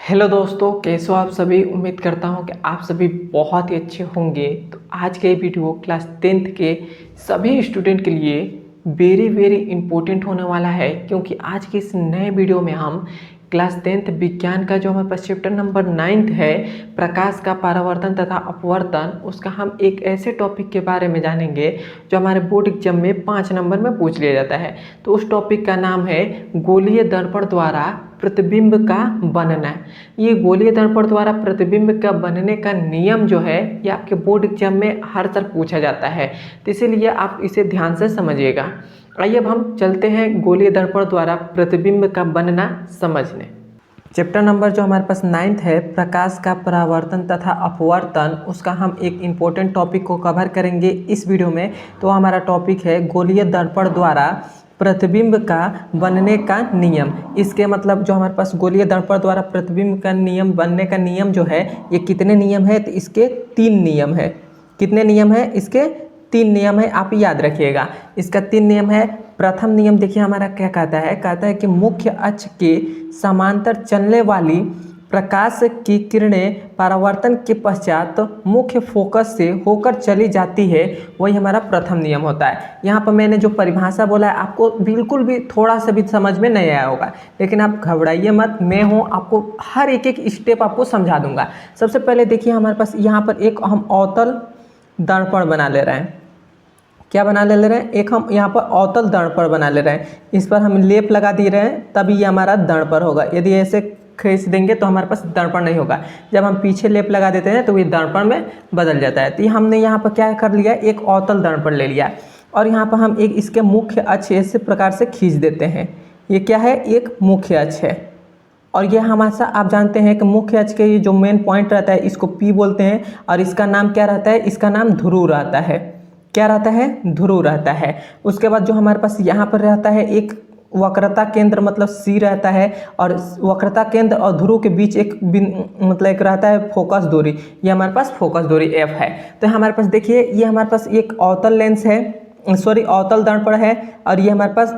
Hello दोस्तों, कैसे हो आप सभी। उम्मीद करता हूँ कि आप सभी बहुत ही अच्छे होंगे। तो आज का ये वीडियो क्लास 10th के सभी स्टूडेंट के लिए वेरी वेरी इंपॉर्टेंट होने वाला है, क्योंकि आज के इस नए वीडियो में हम क्लास 10th विज्ञान का जो हमारे पास चैप्टर नंबर 9 है, प्रकाश का परावर्तन तथा अपवर्तन, उसका हम एक ऐसे टॉपिक के बारे में जानेंगे जो हमारे बोर्ड एग्जाम में 5 नंबर में पूछ लिया जाता है। तो उस टॉपिक का नाम है गोलीय दर्पण द्वारा प्रतिबिंब का बनना। ये गोलीय दर्पण द्वारा प्रतिबिंब का बनने का नियम जो है, ये आपके बोर्ड एग्जाम में हर साल पूछा जाता है, तो इसीलिए आप इसे ध्यान से समझिएगा। आइए अब हम चलते हैं गोलीय दर्पण द्वारा प्रतिबिंब का बनना समझने। चैप्टर नंबर जो हमारे पास 9th है, प्रकाश का परावर्तन तथा अपवर्तन, उसका हम एक इम्पोर्टेंट टॉपिक को कवर करेंगे इस वीडियो में। तो हमारा टॉपिक है गोलीय दर्पण द्वारा प्रतिबिंब का बनने का नियम। इसके मतलब जो हमारे पास गोलीय दर्पण द्वारा प्रतिबिंब का नियम बनने का नियम जो है, ये कितने नियम है, तो इसके 3 नियम है। कितने नियम है? इसके 3 नियम है, आप याद रखिएगा। इसका 3 नियम है। प्रथम नियम देखिए हमारा क्या कहता है कि मुख्य अक्ष के समांतर चलने वाली प्रकाश की किरणें परावर्तन के पश्चात तो मुख्य फोकस से होकर चली जाती है, वही हमारा प्रथम नियम होता है। यहाँ पर मैंने जो परिभाषा बोला है, आपको बिल्कुल भी थोड़ा सा भी समझ में नहीं आया होगा, लेकिन आप घबराइए मत, मैं हूँ, आपको हर एक स्टेप आपको समझा दूंगा। सबसे पहले देखिए हमारे पास यहाँ पर एक हम अवतल दर्पण बना ले रहे हैं। क्या बना ले रहे हैं? एक हम यहाँ पर अवतल दर्पण बना ले रहे हैं। इस पर हम लेप लगा दे रहे हैं, तभी ये हमारा दर्पण होगा। यदि ऐसे खींच देंगे तो हमारे पास दर्पण नहीं होगा। जब हम पीछे लेप लगा देते हैं तो ये दर्पण में बदल जाता है। तो ये हमने यहाँ पर क्या कर लिया, एक अवतल दर्पण ले लिया, और यहाँ पर हम एक इसके मुख्य अक्ष इस प्रकार से खींच देते हैं। ये क्या है? एक मुख्य अक्ष है। और ये हमेशा आप जानते हैं कि मुख्य अक्ष के ये जो मेन पॉइंट रहता है, इसको P बोलते हैं, और इसका नाम क्या रहता है? इसका नाम ध्रुव रहता है। क्या रहता है? ध्रुव रहता है। उसके बाद जो हमारे पास यहाँ पर रहता है एक वक्रता केंद्र, मतलब C रहता है, और वक्रता केंद्र और ध्रुव के बीच एक मतलब एक रहता है फोकस दूरी। ये हमारे पास फोकस दूरी F है। तो हमारे पास देखिए, ये हमारे पास एक अवतल लेंस है, अवतल दर्पण है, और ये हमारे पास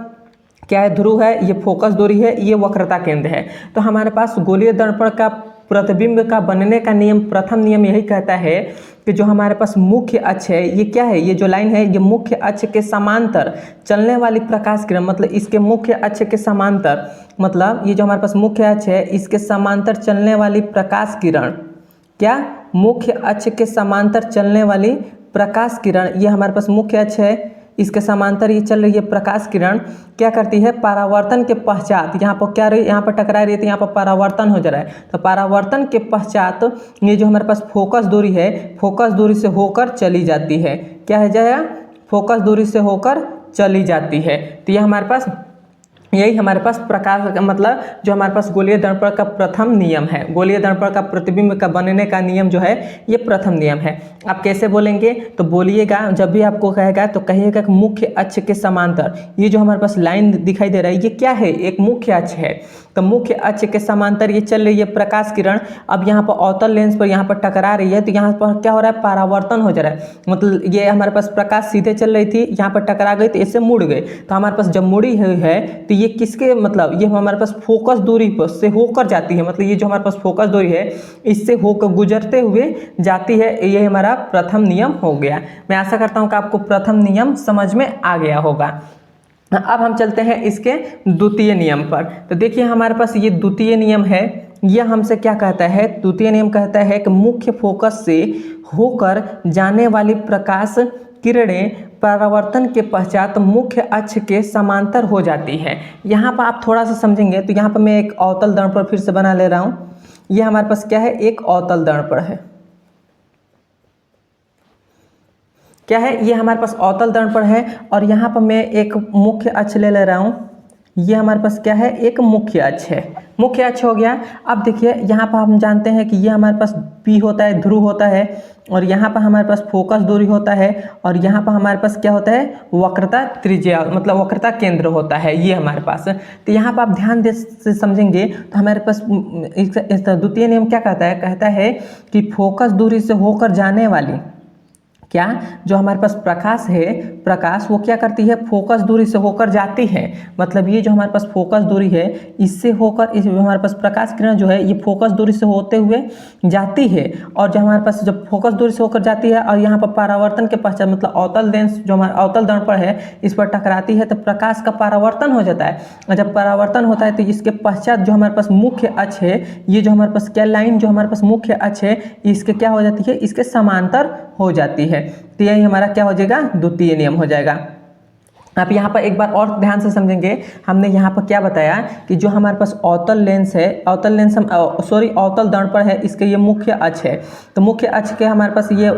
क्या है? ध्रुव है, ये फोकस दूरी है, ये वक्रता केंद्र है। तो हमारे पास गोलीय दर्पण का प्रतिबिंब का बनने का नियम, प्रथम नियम यही कहता है कि जो हमारे पास मुख्य अक्ष है, ये क्या है? ये जो लाइन है, ये मुख्य अक्ष के समांतर चलने वाली प्रकाश किरण, मतलब इसके मुख्य अक्ष के समांतर, मतलब ये जो हमारे पास मुख्य अक्ष है, इसके समांतर चलने वाली प्रकाश किरण, क्या? मुख्य अक्ष के समांतर चलने वाली प्रकाश किरण, ये हमारे पास मुख्य अक्ष है, इसके समांतर ये चल रही है प्रकाश किरण, क्या करती है? परावर्तन के पश्चात, यहाँ पर क्या रही, यहाँ पर टकरा रही है, तो यहाँ पर परावर्तन हो जा रहा है। तो परावर्तन के पश्चात ये जो हमारे पास फोकस दूरी है, फोकस दूरी से होकर चली जाती है। क्या है जाया? फोकस दूरी से होकर चली जाती है। तो ये हमारे पास यही हमारे पास प्रकाश का मतलब जो हमारे पास गोलीय दर्पण का प्रथम नियम है, गोलीय दर्पण का प्रतिबिंब का बनने का नियम जो है, ये प्रथम नियम है। आप कैसे बोलेंगे? तो बोलिएगा, जब भी आपको कहेगा तो कहिएगा कि मुख्य अक्ष के समांतर, ये जो हमारे पास लाइन दिखाई दे रहा है, ये क्या है? एक मुख्य अक्ष है। तो मुख्य अक्ष के समांतर ये चल रही है प्रकाश किरण। अब यहाँ पर अवतल लेंस पर यहाँ पर टकरा रही है, तो यहाँ पर क्या हो रहा है? परावर्तन हो जा रहा है। मतलब ये हमारे पास प्रकाश सीधे चल रही थी, यहाँ पर टकरा गई तो इससे मुड़ गई। तो हमारे पास जब मुड़ी हुई है, तो ये किसके मतलब, ये हमारे पास फोकस दूरी पर से होकर जाती है, मतलब ये जो हमारे पास फोकस दूरी है, इससे होकर गुजरते हुए जाती है। ये हमारा प्रथम नियम हो गया। मैं आशा करता हूँ कि आपको प्रथम नियम समझ में आ गया होगा। अब हम चलते हैं इसके द्वितीय नियम पर। तो देखिए हमारे पास ये द्वितीय नियम है, यह हमसे क्या कहता है? द्वितीय नियम कहता है कि मुख्य फोकस से होकर जाने वाली प्रकाश किरणें परावर्तन के पश्चात मुख्य अक्ष के समांतर हो जाती है। यहाँ पर आप थोड़ा सा समझेंगे, तो यहाँ पर मैं एक अवतल दर्पण फिर से बना ले रहा हूँ। ये हमारे पास क्या है? एक अवतल दर्पण है। क्या है? ये हमारे पास अवतल दर्पण है, और यहाँ पर मैं एक मुख्य अक्ष ले रहा हूँ। ये हमारे पास क्या है? एक मुख्य अक्ष है। मुख्य अक्ष हो गया। अब देखिए यहाँ पर हम जानते हैं कि ये हमारे पास P होता है, ध्रुव होता है, और यहाँ पर हमारे पास फोकस दूरी होता है, और यहाँ पर हमारे पास क्या होता है? वक्रता त्रिज्या, मतलब वक्रता केंद्र होता है ये हमारे पास। तो यहाँ पर आप ध्यान से समझेंगे तो हमारे पास द्वितीय नियम क्या कहता है? कहता है कि फोकस दूरी से होकर जाने वाली, क्या जो हमारे पास प्रकाश है, प्रकाश वो क्या करती है, फोकस दूरी से होकर जाती है। मतलब ये जो हमारे पास फोकस दूरी है इससे होकर इस हमारे पास प्रकाश किरण जो है ये फोकस दूरी से होते हुए जाती है। और जब हमारे पास जब फोकस दूरी से होकर जाती है और यहाँ पर परावर्तन के पश्चात मतलब अवतल लेंस जो हमारा अवतल दर्पण है इस पर टकराती है तो प्रकाश का परावर्तन हो जाता है। और जब परावर्तन होता है तो इसके पश्चात जो हमारे पास मुख्य अक्ष है, ये जो हमारे पास क्या लाइन जो हमारे पास मुख्य अक्ष है इसके क्या हो जाती है, इसके समांतर हो जाती है। तो यही हमारा क्या हो जाएगा, द्वितीय नियम हो जाएगा। आप यहाँ पर एक बार और ध्यान से समझेंगे, हमने यहाँ पर क्या बताया कि जो हमारे पास अवतल लेंस है, अवतल लेंस अवतल दर्पण है, इसके ये मुख्य अक्ष है। तो मुख्य अक्ष के हमारे पास ये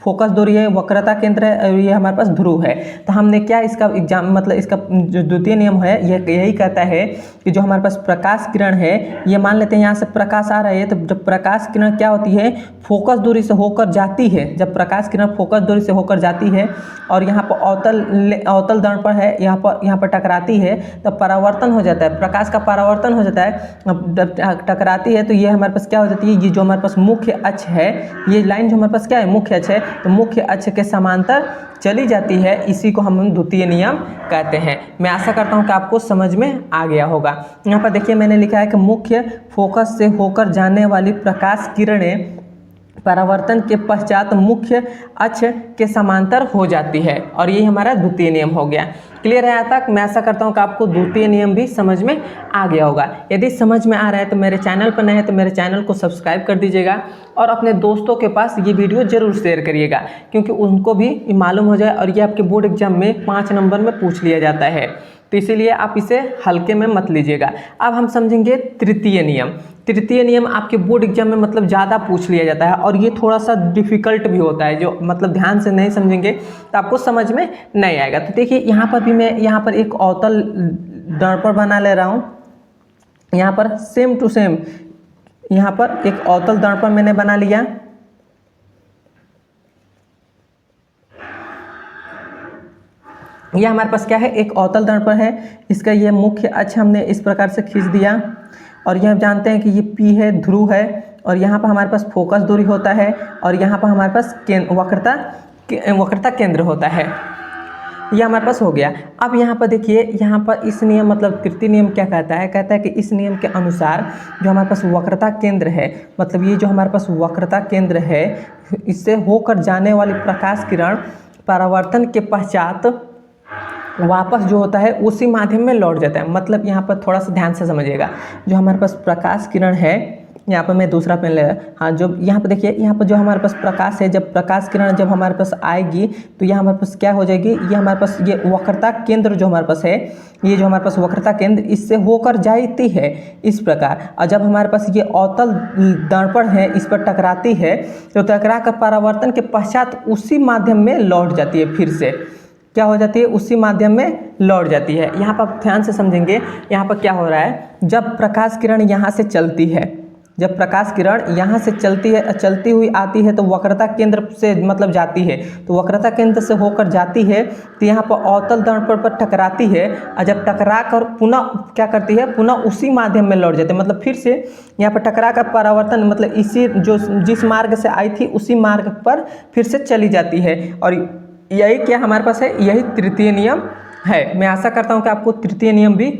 फोकस दूरी है, वक्रता केंद्र है और ये हमारे पास ध्रुव है। तो हमने क्या इसका एग्जाम मतलब इसका जो द्वितीय नियम है ये यही कहता है कि जो हमारे पास प्रकाश किरण है, ये मान लेते हैं यहाँ से प्रकाश आ रहा है, तो जब प्रकाश किरण क्या होती है, फोकस दूरी से होकर जाती है। जब प्रकाश किरण फोकस दूरी से होकर जाती है और यहाँ पर अवतल दर्पण है, यहाँ पर टकराती है तो परावर्तन हो जाता है, प्रकाश का परावर्तन हो जाता है। टकराती है तो ये हमारे पास क्या हो जाती है, ये जो हमारे पास मुख्य अक्ष है, ये लाइन जो हमारे पास क्या है, मुख्य अक्ष है, तो मुख्य अक्ष के समांतर चली जाती है। इसी को हम द्वितीय नियम कहते हैं। मैं आशा करता हूं कि आपको समझ में आ गया होगा। यहाँ पर देखिए मैंने लिखा है कि मुख्य फोकस से होकर जाने वाली प्रकाश किरणें परावर्तन के पश्चात मुख्य अक्ष के समांतर हो जाती है, और यही हमारा द्वितीय नियम हो गया। क्लियर है यहाँ तक? मैं आशा करता हूँ कि आपको द्वितीय नियम भी समझ में आ गया होगा। यदि समझ में आ रहा है तो मेरे चैनल पर नए हैं तो मेरे चैनल को सब्सक्राइब कर दीजिएगा और अपने दोस्तों के पास ये वीडियो जरूर शेयर करिएगा, क्योंकि उनको भी मालूम हो जाए और ये आपके बोर्ड एग्जाम में 5 नंबर में पूछ लिया जाता है। तो इसीलिए आप इसे हल्के में मत लीजिएगा। अब हम समझेंगे तृतीय नियम। तृतीय नियम आपके बोर्ड एग्जाम में मतलब ज़्यादा पूछ लिया जाता है और ये थोड़ा सा डिफिकल्ट भी होता है, जो मतलब ध्यान से नहीं समझेंगे तो आपको समझ में नहीं आएगा। तो देखिए यहाँ पर भी मैं यहाँ पर एक अवतल दर्पण बना ले रहा हूँ। यहाँ पर सेम टू सेम यहाँ पर एक अवतल दर्पण मैंने बना लिया। यह हमारे पास क्या है, एक अवतल दर्पण है। इसका ये मुख्य अक्ष हमने इस प्रकार से खींच दिया और यह हम जानते हैं कि ये P है, ध्रुव है, और यहाँ पर हमारे पास फोकस दूरी होता है और यहाँ पर हमारे पास वक्रता केंद्र होता है। यह हमारे पास हो गया। अब यहाँ पर देखिए, यहाँ पर इस नियम मतलब तृतीय नियम क्या कहता है, कहता है कि इस नियम के अनुसार जो हमारे पास वक्रता केंद्र है, मतलब ये जो हमारे पास वक्रता केंद्र है, इससे होकर जाने वाली प्रकाश किरण परावर्तन के पश्चात वापस जो होता है उसी माध्यम में लौट जाता है। मतलब यहाँ पर थोड़ा सा ध्यान से समझिएगा, जो हमारे पास प्रकाश किरण है, यहाँ पर मैं दूसरा पेन ले रहा हूँ। हाँ, जो यहाँ पर देखिए, यहाँ पर जो हमारे पास प्रकाश है, जब प्रकाश किरण जब हमारे पास आएगी तो यह हमारे पास क्या हो जाएगी, ये हमारे पास ये वक्रता केंद्र जो हमारे पास है, ये जो हमारे पास वक्रता केंद्र इससे होकर जाती है इस प्रकार। और जब हमारे पास ये अवतल दर्पण है इस पर टकराती है तो टकरा कर परावर्तन के पश्चात उसी माध्यम में लौट जाती है, फिर से क्या हो जाती है, उसी माध्यम में लौट जाती है। यहाँ पर ध्यान से समझेंगे, यहाँ पर क्या हो रहा है, जब प्रकाश किरण यहाँ से चलती है, जब प्रकाश किरण यहाँ से चलती हुई आती है तो वक्रता केंद्र से मतलब जाती है, तो वक्रता केंद्र से होकर जाती है तो यहाँ पर अवतल दर्पण पर टकराती है, और जब टकरा कर पुनः क्या करती है, पुनः उसी माध्यम में लौट जाती है। मतलब फिर से यहाँ पर टकरा कर परावर्तन मतलब इसी जिस मार्ग से आई थी उसी मार्ग पर फिर से चली जाती है। और यही क्या हमारे पास है, यही तृतीय नियम है। मैं आशा करता हूँ कि आपको तृतीय नियम भी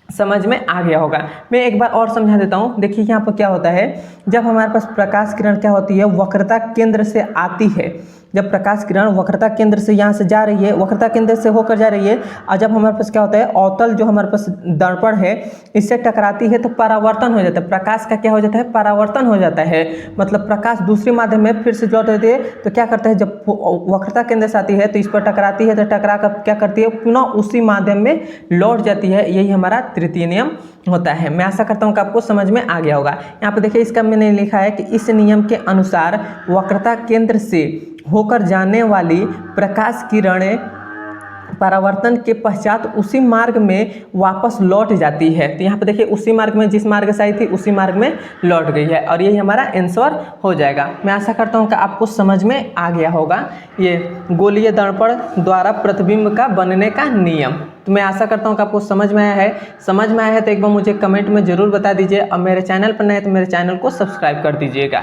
समझ में आ गया होगा। मैं एक बार और समझा देता हूँ। देखिए यहाँ पर क्या होता है, जब हमारे पास प्रकाश किरण क्या होती है, वक्रता केंद्र से आती है, जब प्रकाश किरण वक्रता केंद्र से यहाँ से जा रही है, वक्रता केंद्र से होकर जा रही है, और जब हमारे पास क्या होता है, अवतल जो हमारे पास दर्पण है इससे टकराती है तो परावर्तन हो जाता है। प्रकाश का क्या हो जाता है, परावर्तन हो जाता है। मतलब प्रकाश दूसरे माध्यम में फिर से लौट जाती है। तो क्या करता है, जब वक्रता केंद्र से आती है तो इस पर टकराती है, तो टकरा कर क्या करती है, पुनः उसी माध्यम में लौट जाती है। यही हमारा तृतीय नियम होता है। मैं आशा करता हूँ कि आपको समझ में आ गया होगा। यहाँ पर देखिए, इसका मैंने लिखा है कि इस नियम के अनुसार वक्रता केंद्र से होकर जाने वाली प्रकाश किरणें परावर्तन के पश्चात उसी मार्ग में वापस लौट जाती है। तो यहाँ पे देखिए, उसी मार्ग में, जिस मार्ग से आई थी उसी मार्ग में लौट गई है, और यही हमारा आंसर हो जाएगा। मैं आशा करता हूँ कि आपको समझ में आ गया होगा ये गोलीय दर्पण द्वारा प्रतिबिंब का बनने का नियम। तो मैं आशा करता हूँ कि आपको समझ में आया है। समझ में आया है तो एक बार मुझे कमेंट में ज़रूर बता दीजिए, और मेरे चैनल पर नए हैं तो मेरे चैनल को सब्सक्राइब कर दीजिएगा।